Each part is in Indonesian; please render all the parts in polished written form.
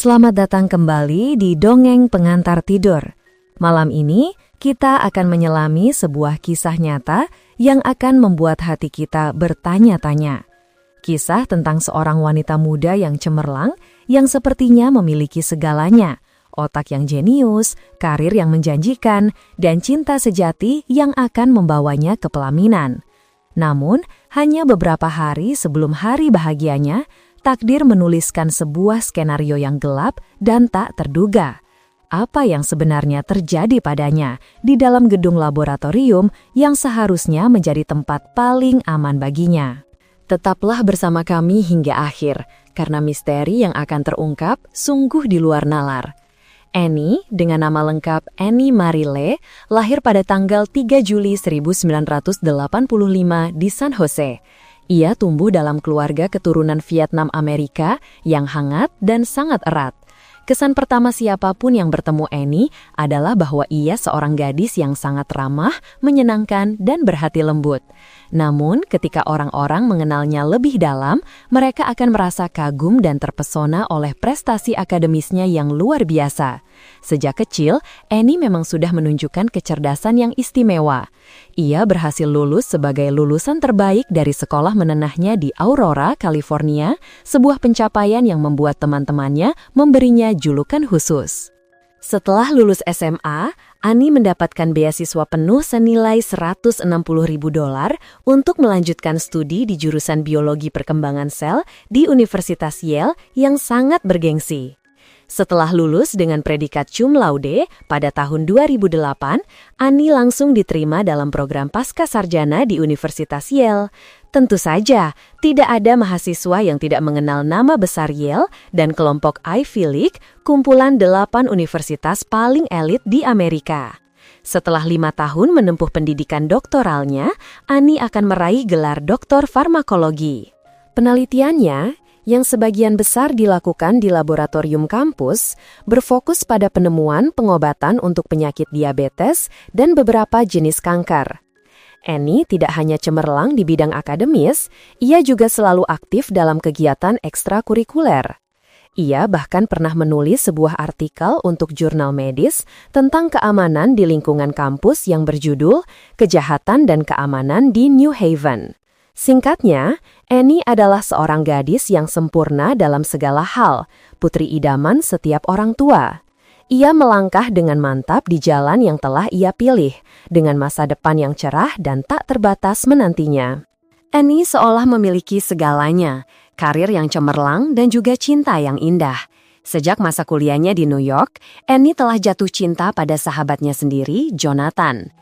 Selamat datang kembali di Dongeng Pengantar Tidur. Malam ini, kita akan menyelami sebuah kisah nyata yang akan membuat hati kita bertanya-tanya. Kisah tentang seorang wanita muda yang cemerlang, yang sepertinya memiliki segalanya. Otak yang jenius, karir yang menjanjikan, dan cinta sejati yang akan membawanya ke pelaminan. Namun, hanya beberapa hari sebelum hari bahagianya, takdir menuliskan sebuah skenario yang gelap dan tak terduga. Apa yang sebenarnya terjadi padanya di dalam gedung laboratorium yang seharusnya menjadi tempat paling aman baginya? Tetaplah bersama kami hingga akhir, karena misteri yang akan terungkap sungguh di luar nalar. Annie, dengan nama lengkap Annie Marie, lahir pada tanggal 3 Juli 1985 di San Jose. Ia tumbuh dalam keluarga keturunan Vietnam Amerika yang hangat dan sangat erat. Kesan pertama siapapun yang bertemu Annie adalah bahwa ia seorang gadis yang sangat ramah, menyenangkan, dan berhati lembut. Namun, ketika orang-orang mengenalnya lebih dalam, mereka akan merasa kagum dan terpesona oleh prestasi akademisnya yang luar biasa. Sejak kecil, Annie memang sudah menunjukkan kecerdasan yang istimewa. Ia berhasil lulus sebagai lulusan terbaik dari sekolah menenahnya di Aurora, California, sebuah pencapaian yang membuat teman-temannya memberinya julukan khusus. Setelah lulus SMA, Annie mendapatkan beasiswa penuh senilai $160.000 untuk melanjutkan studi di jurusan biologi perkembangan sel di Universitas Yale yang sangat bergengsi. Setelah lulus dengan predikat cum laude pada tahun 2008, Annie langsung diterima dalam program pascasarjana di Universitas Yale. Tentu saja, tidak ada mahasiswa yang tidak mengenal nama besar Yale dan kelompok Ivy League, kumpulan 8 universitas paling elit di Amerika. Setelah 5 tahun menempuh pendidikan doktoralnya, Annie akan meraih gelar doktor farmakologi. Penelitiannya, yang sebagian besar dilakukan di laboratorium kampus, berfokus pada penemuan pengobatan untuk penyakit diabetes dan beberapa jenis kanker. Annie tidak hanya cemerlang di bidang akademis, ia juga selalu aktif dalam kegiatan ekstrakurikuler. Ia bahkan pernah menulis sebuah artikel untuk jurnal medis tentang keamanan di lingkungan kampus yang berjudul Kejahatan dan Keamanan di New Haven. Singkatnya, Annie adalah seorang gadis yang sempurna dalam segala hal, putri idaman setiap orang tua. Ia melangkah dengan mantap di jalan yang telah ia pilih, dengan masa depan yang cerah dan tak terbatas menantinya. Annie seolah memiliki segalanya, karir yang cemerlang dan juga cinta yang indah. Sejak masa kuliahnya di New York, Annie telah jatuh cinta pada sahabatnya sendiri, Jonathan.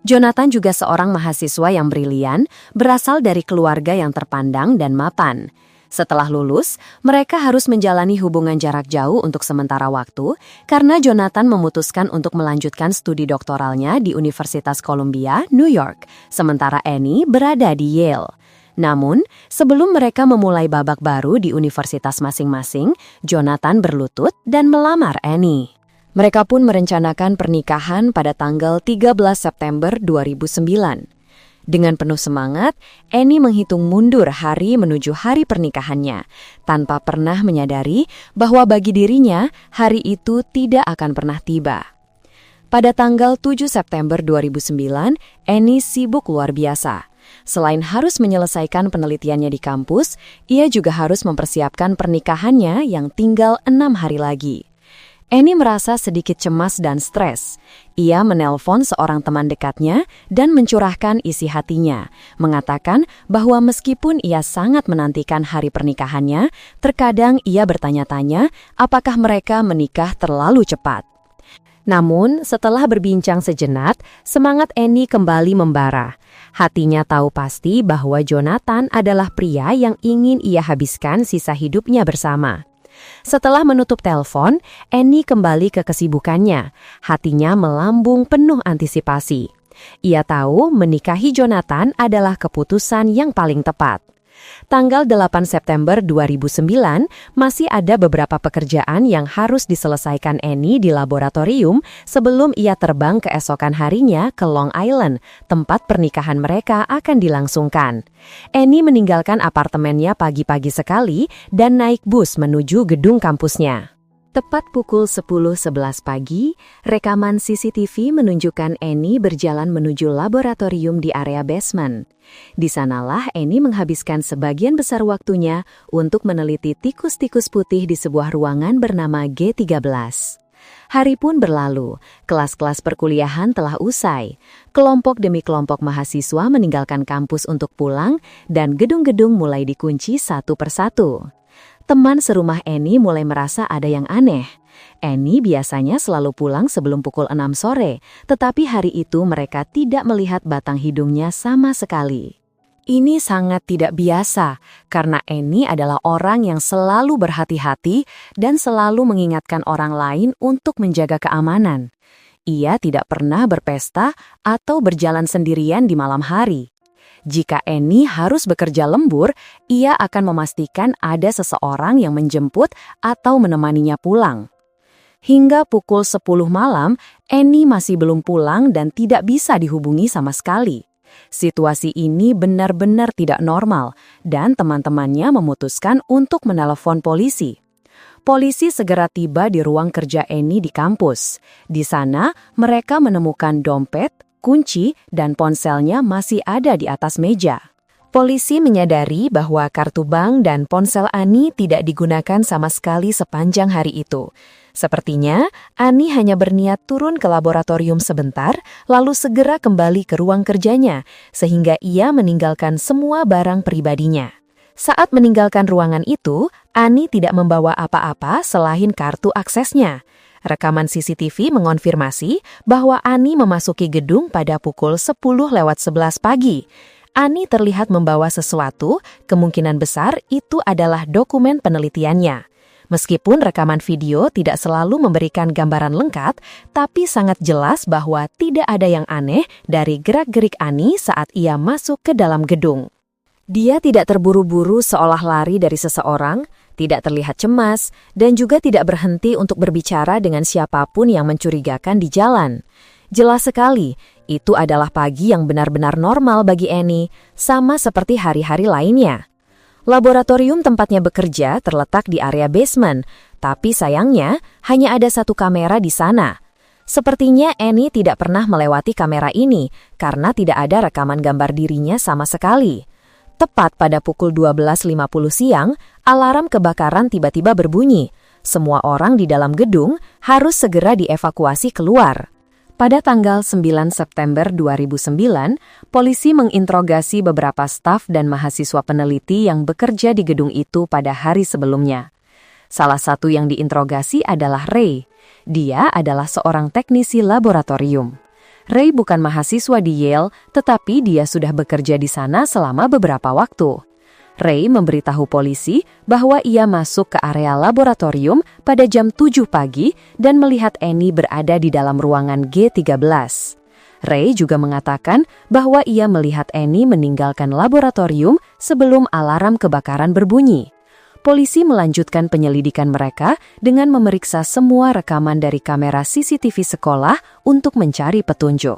Jonathan juga seorang mahasiswa yang brilian, berasal dari keluarga yang terpandang dan mapan. Setelah lulus, mereka harus menjalani hubungan jarak jauh untuk sementara waktu karena Jonathan memutuskan untuk melanjutkan studi doktoralnya di Universitas Columbia, New York, sementara Annie berada di Yale. Namun, sebelum mereka memulai babak baru di universitas masing-masing, Jonathan berlutut dan melamar Annie. Mereka pun merencanakan pernikahan pada tanggal 13 September 2009. Dengan penuh semangat, Annie menghitung mundur hari menuju hari pernikahannya, tanpa pernah menyadari bahwa bagi dirinya, hari itu tidak akan pernah tiba. Pada tanggal 7 September 2009, Annie sibuk luar biasa. Selain harus menyelesaikan penelitiannya di kampus, ia juga harus mempersiapkan pernikahannya yang tinggal 6 hari lagi. Annie merasa sedikit cemas dan stres. Ia menelpon seorang teman dekatnya dan mencurahkan isi hatinya, mengatakan bahwa meskipun ia sangat menantikan hari pernikahannya, terkadang ia bertanya-tanya apakah mereka menikah terlalu cepat. Namun, setelah berbincang sejenak, semangat Annie kembali membara. Hatinya tahu pasti bahwa Jonathan adalah pria yang ingin ia habiskan sisa hidupnya bersama. Setelah menutup telepon, Annie kembali ke kesibukannya. Hatinya melambung penuh antisipasi. Ia tahu menikahi Jonathan adalah keputusan yang paling tepat. Tanggal 8 September 2009, masih ada beberapa pekerjaan yang harus diselesaikan Annie di laboratorium sebelum ia terbang keesokan harinya ke Long Island, tempat pernikahan mereka akan dilangsungkan. Annie meninggalkan apartemennya pagi-pagi sekali dan naik bus menuju gedung kampusnya. Tepat pukul 10.11 pagi, rekaman CCTV menunjukkan Annie berjalan menuju laboratorium di area basement. Di sanalah Annie menghabiskan sebagian besar waktunya untuk meneliti tikus-tikus putih di sebuah ruangan bernama G13. Hari pun berlalu, kelas-kelas perkuliahan telah usai. Kelompok demi kelompok mahasiswa meninggalkan kampus untuk pulang, dan gedung-gedung mulai dikunci satu persatu. Teman serumah Annie mulai merasa ada yang aneh. Annie biasanya selalu pulang sebelum pukul 6 sore, tetapi hari itu mereka tidak melihat batang hidungnya sama sekali. Ini sangat tidak biasa, karena Annie adalah orang yang selalu berhati-hati dan selalu mengingatkan orang lain untuk menjaga keamanan. Ia tidak pernah berpesta atau berjalan sendirian di malam hari. Jika Annie harus bekerja lembur, ia akan memastikan ada seseorang yang menjemput atau menemaninya pulang. Hingga pukul 10 malam, Annie masih belum pulang dan tidak bisa dihubungi sama sekali. Situasi ini benar-benar tidak normal, dan teman-temannya memutuskan untuk menelepon polisi. Polisi segera tiba di ruang kerja Annie di kampus. Di sana, mereka menemukan dompet, kunci, dan ponselnya masih ada di atas meja. Polisi menyadari bahwa kartu bank dan ponsel Annie tidak digunakan sama sekali sepanjang hari itu. Sepertinya, Annie hanya berniat turun ke laboratorium sebentar, lalu segera kembali ke ruang kerjanya, sehingga ia meninggalkan semua barang pribadinya. Saat meninggalkan ruangan itu, Annie tidak membawa apa-apa selain kartu aksesnya. Rekaman CCTV mengonfirmasi bahwa Annie memasuki gedung pada pukul 10:11 pagi. Annie terlihat membawa sesuatu, kemungkinan besar itu adalah dokumen penelitiannya. Meskipun rekaman video tidak selalu memberikan gambaran lengkap, tapi sangat jelas bahwa tidak ada yang aneh dari gerak-gerik Annie saat ia masuk ke dalam gedung. Dia tidak terburu-buru seolah lari dari seseorang, tidak terlihat cemas, dan juga tidak berhenti untuk berbicara dengan siapapun yang mencurigakan di jalan. Jelas sekali, itu adalah pagi yang benar-benar normal bagi Annie, sama seperti hari-hari lainnya. Laboratorium tempatnya bekerja terletak di area basement, tapi sayangnya hanya ada satu kamera di sana. Sepertinya Annie tidak pernah melewati kamera ini, karena tidak ada rekaman gambar dirinya sama sekali. Tepat pada pukul 12.50 siang, alarm kebakaran tiba-tiba berbunyi. Semua orang di dalam gedung harus segera dievakuasi keluar. Pada tanggal 9 September 2009, polisi menginterogasi beberapa staf dan mahasiswa peneliti yang bekerja di gedung itu pada hari sebelumnya. Salah satu yang diinterogasi adalah Ray. Dia adalah seorang teknisi laboratorium. Ray bukan mahasiswa di Yale, tetapi dia sudah bekerja di sana selama beberapa waktu. Ray memberitahu polisi bahwa ia masuk ke area laboratorium pada jam 7 pagi dan melihat Annie berada di dalam ruangan G13. Ray juga mengatakan bahwa ia melihat Annie meninggalkan laboratorium sebelum alarm kebakaran berbunyi. Polisi melanjutkan penyelidikan mereka dengan memeriksa semua rekaman dari kamera CCTV sekolah untuk mencari petunjuk.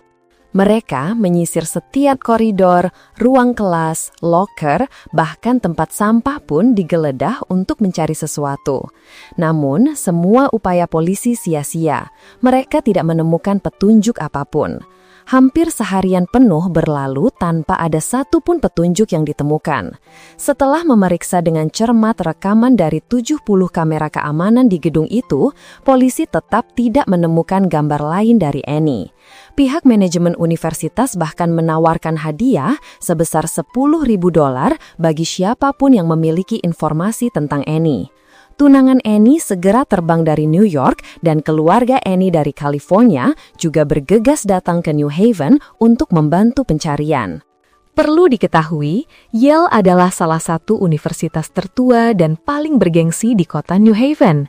Mereka menyisir setiap koridor, ruang kelas, loker, bahkan tempat sampah pun digeledah untuk mencari sesuatu. Namun, semua upaya polisi sia-sia. Mereka tidak menemukan petunjuk apapun. Hampir seharian penuh berlalu tanpa ada satupun petunjuk yang ditemukan. Setelah memeriksa dengan cermat rekaman dari 70 kamera keamanan di gedung itu, polisi tetap tidak menemukan gambar lain dari Annie. Pihak manajemen universitas bahkan menawarkan hadiah sebesar $10.000 bagi siapapun yang memiliki informasi tentang Annie. Tunangan Annie segera terbang dari New York dan keluarga Annie dari California juga bergegas datang ke New Haven untuk membantu pencarian. Perlu diketahui, Yale adalah salah satu universitas tertua dan paling bergengsi di kota New Haven.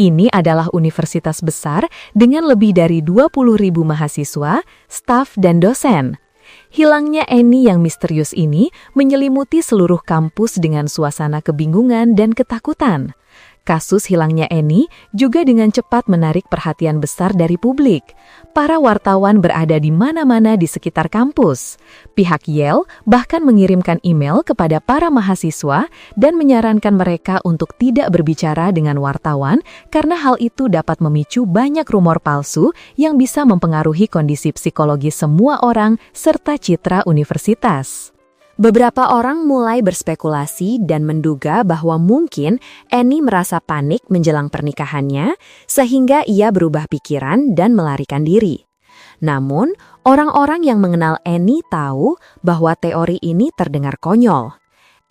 Ini adalah universitas besar dengan lebih dari 20.000 mahasiswa, staf, dan dosen. Hilangnya Annie yang misterius ini menyelimuti seluruh kampus dengan suasana kebingungan dan ketakutan. Kasus hilangnya Annie juga dengan cepat menarik perhatian besar dari publik. Para wartawan berada di mana-mana di sekitar kampus. Pihak Yale bahkan mengirimkan email kepada para mahasiswa dan menyarankan mereka untuk tidak berbicara dengan wartawan karena hal itu dapat memicu banyak rumor palsu yang bisa mempengaruhi kondisi psikologi semua orang serta citra universitas. Beberapa orang mulai berspekulasi dan menduga bahwa mungkin Annie merasa panik menjelang pernikahannya sehingga ia berubah pikiran dan melarikan diri. Namun, orang-orang yang mengenal Annie tahu bahwa teori ini terdengar konyol.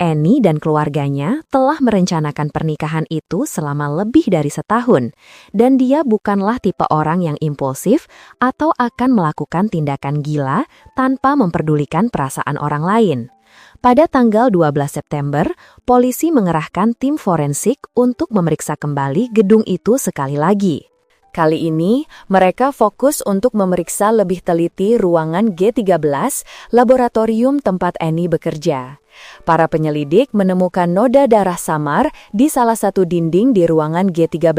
Annie dan keluarganya telah merencanakan pernikahan itu selama lebih dari setahun, dan dia bukanlah tipe orang yang impulsif atau akan melakukan tindakan gila tanpa memperdulikan perasaan orang lain. Pada tanggal 12 September, polisi mengerahkan tim forensik untuk memeriksa kembali gedung itu sekali lagi. Kali ini, mereka fokus untuk memeriksa lebih teliti ruangan G13, laboratorium tempat Annie bekerja. Para penyelidik menemukan noda darah samar di salah satu dinding di ruangan G13,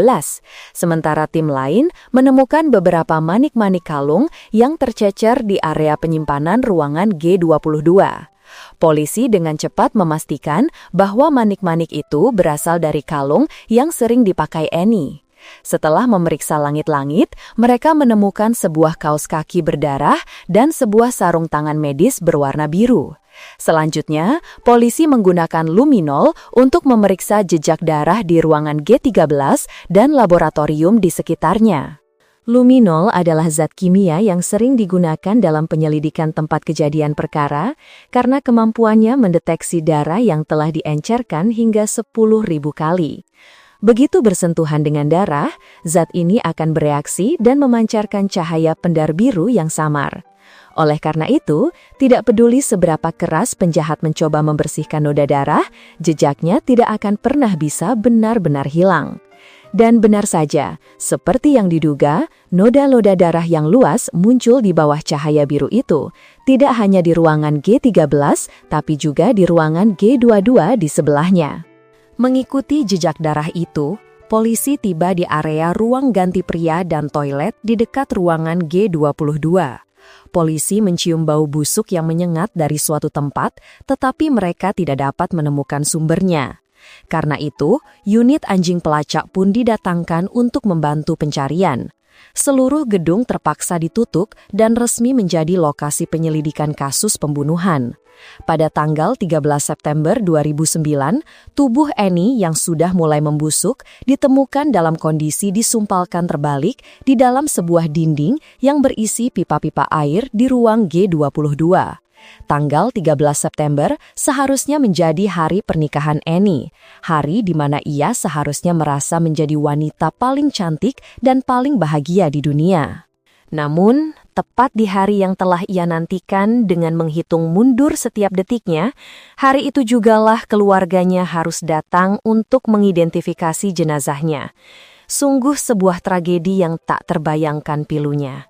sementara tim lain menemukan beberapa manik-manik kalung yang tercecer di area penyimpanan ruangan G22. Polisi dengan cepat memastikan bahwa manik-manik itu berasal dari kalung yang sering dipakai Annie. Setelah memeriksa langit-langit, mereka menemukan sebuah kaos kaki berdarah dan sebuah sarung tangan medis berwarna biru. Selanjutnya, polisi menggunakan luminol untuk memeriksa jejak darah di ruangan G13 dan laboratorium di sekitarnya. Luminol adalah zat kimia yang sering digunakan dalam penyelidikan tempat kejadian perkara karena kemampuannya mendeteksi darah yang telah diencerkan hingga 10.000 kali. Begitu bersentuhan dengan darah, zat ini akan bereaksi dan memancarkan cahaya pendar biru yang samar. Oleh karena itu, tidak peduli seberapa keras penjahat mencoba membersihkan noda darah, jejaknya tidak akan pernah bisa benar-benar hilang. Dan benar saja, seperti yang diduga, noda-noda darah yang luas muncul di bawah cahaya biru itu, tidak hanya di ruangan G13, tapi juga di ruangan G22 di sebelahnya. Mengikuti jejak darah itu, polisi tiba di area ruang ganti pria dan toilet di dekat ruangan G22. Polisi mencium bau busuk yang menyengat dari suatu tempat, tetapi mereka tidak dapat menemukan sumbernya. Karena itu, unit anjing pelacak pun didatangkan untuk membantu pencarian. Seluruh gedung terpaksa ditutup dan resmi menjadi lokasi penyelidikan kasus pembunuhan. Pada tanggal 13 September 2009, tubuh Annie yang sudah mulai membusuk ditemukan dalam kondisi disumpalkan terbalik di dalam sebuah dinding yang berisi pipa-pipa air di ruang G22. Tanggal 13 September seharusnya menjadi hari pernikahan Annie, hari di mana ia seharusnya merasa menjadi wanita paling cantik dan paling bahagia di dunia. Namun, tepat di hari yang telah ia nantikan dengan menghitung mundur setiap detiknya, hari itu jugalah keluarganya harus datang untuk mengidentifikasi jenazahnya. Sungguh sebuah tragedi yang tak terbayangkan pilunya.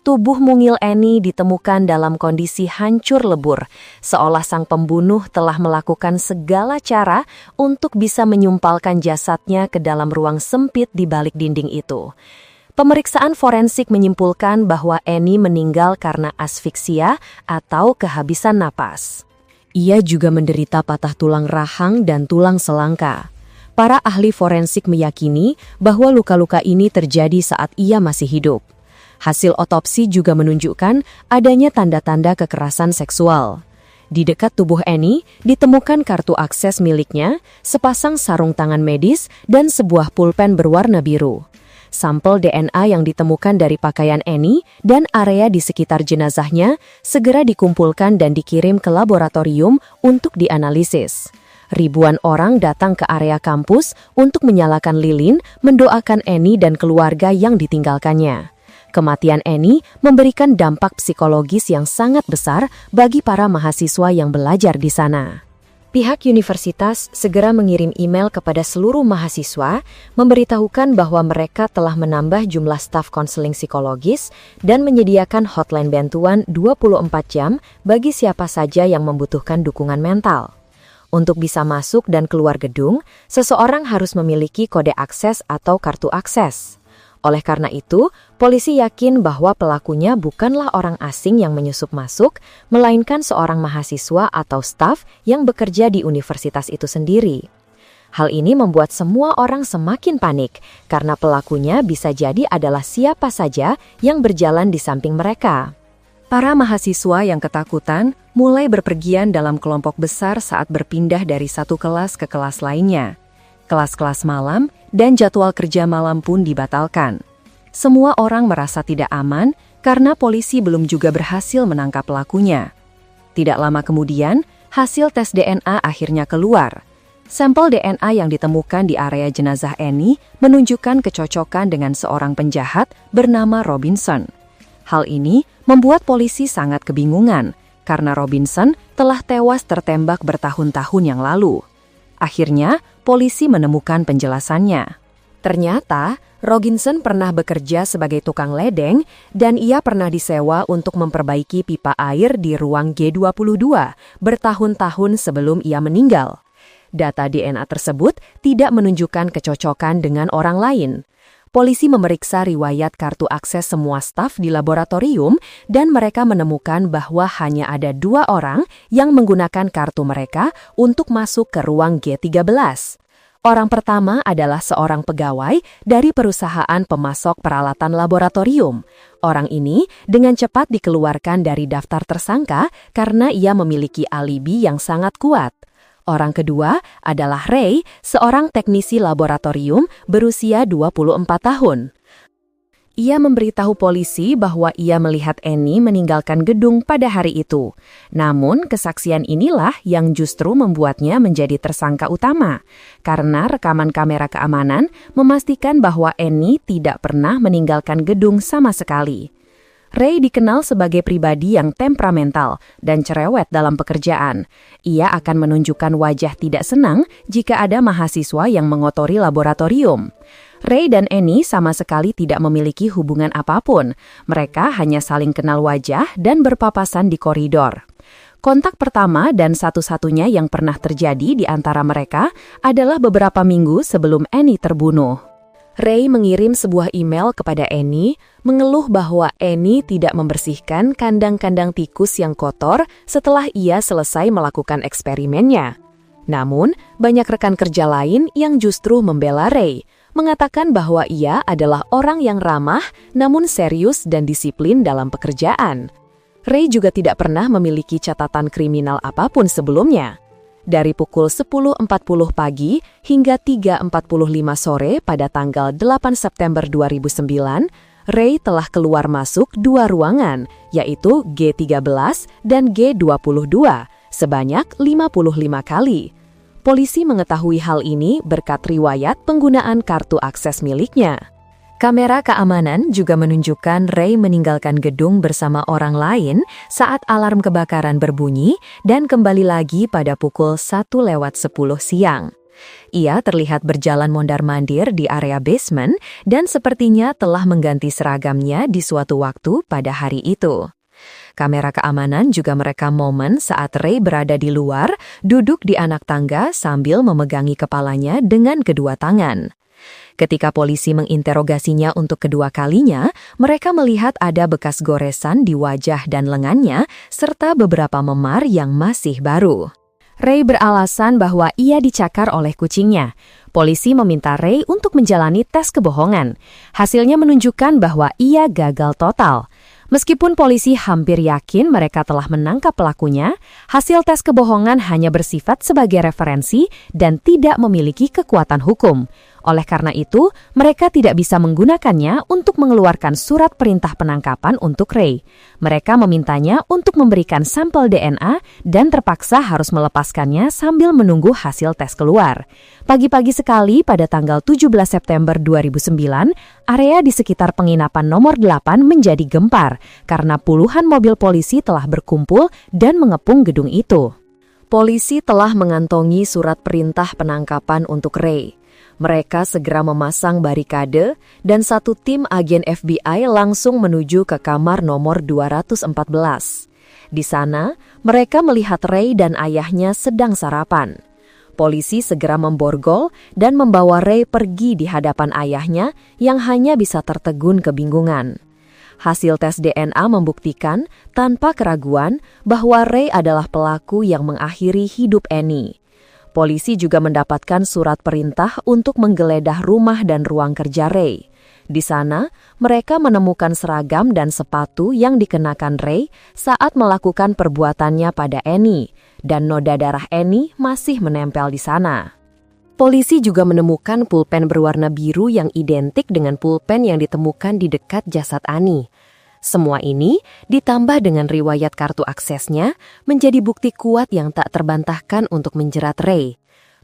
Tubuh mungil Annie ditemukan dalam kondisi hancur lebur, seolah sang pembunuh telah melakukan segala cara untuk bisa menyumpalkan jasadnya ke dalam ruang sempit di balik dinding itu. Pemeriksaan forensik menyimpulkan bahwa Annie meninggal karena asfiksia atau kehabisan napas. Ia juga menderita patah tulang rahang dan tulang selangka. Para ahli forensik meyakini bahwa luka-luka ini terjadi saat ia masih hidup. Hasil otopsi juga menunjukkan adanya tanda-tanda kekerasan seksual. Di dekat tubuh Annie ditemukan kartu akses miliknya, sepasang sarung tangan medis, dan sebuah pulpen berwarna biru. Sampel DNA yang ditemukan dari pakaian Annie dan area di sekitar jenazahnya segera dikumpulkan dan dikirim ke laboratorium untuk dianalisis. Ribuan orang datang ke area kampus untuk menyalakan lilin, mendoakan Annie dan keluarga yang ditinggalkannya. Kematian Annie memberikan dampak psikologis yang sangat besar bagi para mahasiswa yang belajar di sana. Pihak universitas segera mengirim email kepada seluruh mahasiswa, memberitahukan bahwa mereka telah menambah jumlah staf konseling psikologis dan menyediakan hotline bantuan 24 jam bagi siapa saja yang membutuhkan dukungan mental. Untuk bisa masuk dan keluar gedung, seseorang harus memiliki kode akses atau kartu akses. Oleh karena itu, polisi yakin bahwa pelakunya bukanlah orang asing yang menyusup masuk, melainkan seorang mahasiswa atau staf yang bekerja di universitas itu sendiri. Hal ini membuat semua orang semakin panik karena pelakunya bisa jadi adalah siapa saja yang berjalan di samping mereka. Para mahasiswa yang ketakutan mulai berpergian dalam kelompok besar saat berpindah dari satu kelas ke kelas lainnya. Kelas-kelas malam dan jadwal kerja malam pun dibatalkan. Semua orang merasa tidak aman karena polisi belum juga berhasil menangkap pelakunya. Tidak lama kemudian, hasil tes DNA akhirnya keluar. Sampel DNA yang ditemukan di area jenazah Annie menunjukkan kecocokan dengan seorang penjahat bernama Robinson. Hal ini membuat polisi sangat kebingungan karena Robinson telah tewas tertembak bertahun-tahun yang lalu. Akhirnya, polisi menemukan penjelasannya. Ternyata, Robinson pernah bekerja sebagai tukang ledeng dan ia pernah disewa untuk memperbaiki pipa air di ruang G22 bertahun-tahun sebelum ia meninggal. Data DNA tersebut tidak menunjukkan kecocokan dengan orang lain. Polisi memeriksa riwayat kartu akses semua staf di laboratorium dan mereka menemukan bahwa hanya ada 2 orang yang menggunakan kartu mereka untuk masuk ke ruang G13. Orang pertama adalah seorang pegawai dari perusahaan pemasok peralatan laboratorium. Orang ini dengan cepat dikeluarkan dari daftar tersangka karena ia memiliki alibi yang sangat kuat. Orang kedua adalah Ray, seorang teknisi laboratorium berusia 24 tahun. Ia memberitahu polisi bahwa ia melihat Annie meninggalkan gedung pada hari itu. Namun, kesaksian inilah yang justru membuatnya menjadi tersangka utama, karena rekaman kamera keamanan memastikan bahwa Annie tidak pernah meninggalkan gedung sama sekali. Ray dikenal sebagai pribadi yang temperamental dan cerewet dalam pekerjaan. Ia akan menunjukkan wajah tidak senang jika ada mahasiswa yang mengotori laboratorium. Ray dan Annie sama sekali tidak memiliki hubungan apapun. Mereka hanya saling kenal wajah dan berpapasan di koridor. Kontak pertama dan satu-satunya yang pernah terjadi di antara mereka adalah beberapa minggu sebelum Annie terbunuh. Ray mengirim sebuah email kepada Annie, mengeluh bahwa Annie tidak membersihkan kandang-kandang tikus yang kotor setelah ia selesai melakukan eksperimennya. Namun, banyak rekan kerja lain yang justru membela Ray, mengatakan bahwa ia adalah orang yang ramah namun serius dan disiplin dalam pekerjaan. Ray juga tidak pernah memiliki catatan kriminal apapun sebelumnya. Dari pukul 10.40 pagi hingga 3.45 sore pada tanggal 8 September 2009, Ray telah keluar masuk 2 ruangan, yaitu G13 dan G22, sebanyak 55 kali. Polisi mengetahui hal ini berkat riwayat penggunaan kartu akses miliknya. Kamera keamanan juga menunjukkan Ray meninggalkan gedung bersama orang lain saat alarm kebakaran berbunyi dan kembali lagi pada pukul 1:10 siang. Ia terlihat berjalan mondar-mandir di area basement dan sepertinya telah mengganti seragamnya di suatu waktu pada hari itu. Kamera keamanan juga merekam momen saat Ray berada di luar, duduk di anak tangga sambil memegangi kepalanya dengan kedua tangan. Ketika polisi menginterogasinya untuk kedua kalinya, mereka melihat ada bekas goresan di wajah dan lengannya, serta beberapa memar yang masih baru. Ray beralasan bahwa ia dicakar oleh kucingnya. Polisi meminta Ray untuk menjalani tes kebohongan. Hasilnya menunjukkan bahwa ia gagal total. Meskipun polisi hampir yakin mereka telah menangkap pelakunya, hasil tes kebohongan hanya bersifat sebagai referensi dan tidak memiliki kekuatan hukum. Oleh karena itu, mereka tidak bisa menggunakannya untuk mengeluarkan surat perintah penangkapan untuk Ray. Mereka memintanya untuk memberikan sampel DNA dan terpaksa harus melepaskannya sambil menunggu hasil tes keluar. Pagi-pagi sekali pada tanggal 17 September 2009, area di sekitar penginapan nomor 8 menjadi gempar karena puluhan mobil polisi telah berkumpul dan mengepung gedung itu. Polisi telah mengantongi surat perintah penangkapan untuk Ray. Mereka segera memasang barikade dan satu tim agen FBI langsung menuju ke kamar nomor 214. Di sana, mereka melihat Ray dan ayahnya sedang sarapan. Polisi segera memborgol dan membawa Ray pergi di hadapan ayahnya yang hanya bisa tertegun kebingungan. Hasil tes DNA membuktikan tanpa keraguan bahwa Ray adalah pelaku yang mengakhiri hidup Annie. Polisi juga mendapatkan surat perintah untuk menggeledah rumah dan ruang kerja Ray. Di sana, mereka menemukan seragam dan sepatu yang dikenakan Ray saat melakukan perbuatannya pada Annie, dan noda darah Annie masih menempel di sana. Polisi juga menemukan pulpen berwarna biru yang identik dengan pulpen yang ditemukan di dekat jasad Annie. Semua ini ditambah dengan riwayat kartu aksesnya menjadi bukti kuat yang tak terbantahkan untuk menjerat Ray.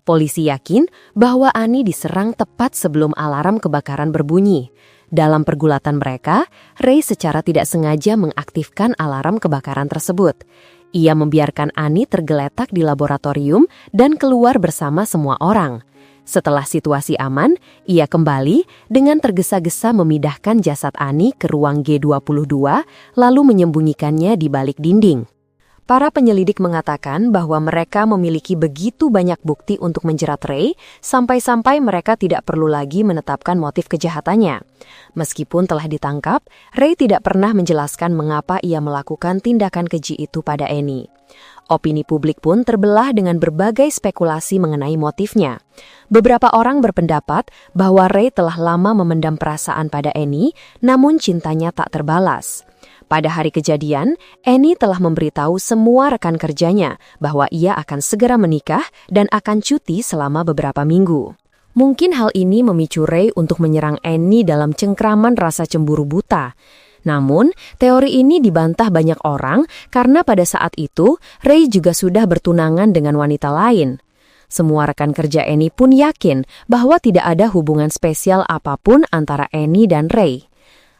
Polisi yakin bahwa Annie diserang tepat sebelum alarm kebakaran berbunyi. Dalam pergulatan mereka, Ray secara tidak sengaja mengaktifkan alarm kebakaran tersebut. Ia membiarkan Annie tergeletak di laboratorium dan keluar bersama semua orang. Setelah situasi aman, ia kembali dengan tergesa-gesa memindahkan jasad Annie ke ruang G22, lalu menyembunyikannya di balik dinding. Para penyelidik mengatakan bahwa mereka memiliki begitu banyak bukti untuk menjerat Ray, sampai-sampai mereka tidak perlu lagi menetapkan motif kejahatannya. Meskipun telah ditangkap, Ray tidak pernah menjelaskan mengapa ia melakukan tindakan keji itu pada Annie. Opini publik pun terbelah dengan berbagai spekulasi mengenai motifnya. Beberapa orang berpendapat bahwa Ray telah lama memendam perasaan pada Annie, namun cintanya tak terbalas. Pada hari kejadian, Annie telah memberitahu semua rekan kerjanya bahwa ia akan segera menikah dan akan cuti selama beberapa minggu. Mungkin hal ini memicu Ray untuk menyerang Annie dalam cengkraman rasa cemburu buta. Namun, teori ini dibantah banyak orang karena pada saat itu Ray juga sudah bertunangan dengan wanita lain. Semua rekan kerja Annie pun yakin bahwa tidak ada hubungan spesial apapun antara Annie dan Ray.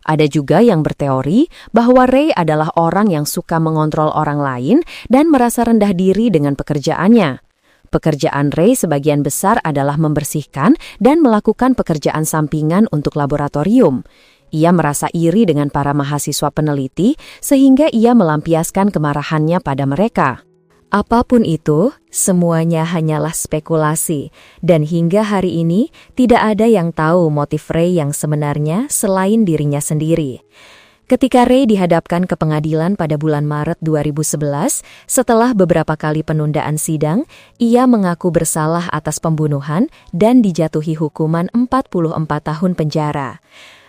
Ada juga yang berteori bahwa Ray adalah orang yang suka mengontrol orang lain dan merasa rendah diri dengan pekerjaannya. Pekerjaan Ray sebagian besar adalah membersihkan dan melakukan pekerjaan sampingan untuk laboratorium. Ia merasa iri dengan para mahasiswa peneliti sehingga ia melampiaskan kemarahannya pada mereka. Apapun itu, semuanya hanyalah spekulasi, dan hingga hari ini tidak ada yang tahu motif Ray yang sebenarnya selain dirinya sendiri. Ketika Ray dihadapkan ke pengadilan pada bulan Maret 2011, setelah beberapa kali penundaan sidang, ia mengaku bersalah atas pembunuhan dan dijatuhi hukuman 44 tahun penjara.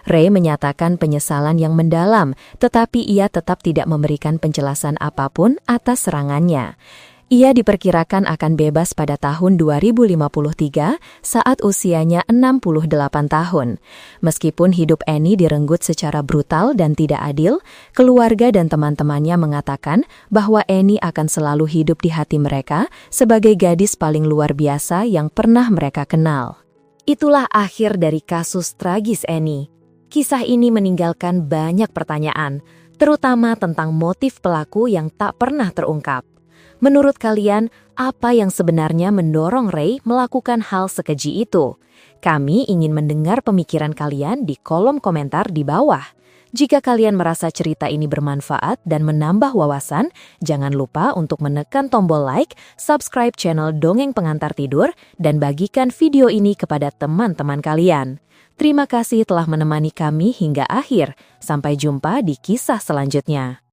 Ray menyatakan penyesalan yang mendalam, tetapi ia tetap tidak memberikan penjelasan apapun atas serangannya. Ia diperkirakan akan bebas pada tahun 2053 saat usianya 68 tahun. Meskipun hidup Annie direnggut secara brutal dan tidak adil, keluarga dan teman-temannya mengatakan bahwa Annie akan selalu hidup di hati mereka sebagai gadis paling luar biasa yang pernah mereka kenal. Itulah akhir dari kasus tragis Annie. Kisah ini meninggalkan banyak pertanyaan, terutama tentang motif pelaku yang tak pernah terungkap. Menurut kalian, apa yang sebenarnya mendorong Ray melakukan hal sekeji itu? Kami ingin mendengar pemikiran kalian di kolom komentar di bawah. Jika kalian merasa cerita ini bermanfaat dan menambah wawasan, jangan lupa untuk menekan tombol like, subscribe channel Dongeng Pengantar Tidur, dan bagikan video ini kepada teman-teman kalian. Terima kasih telah menemani kami hingga akhir. Sampai jumpa di kisah selanjutnya.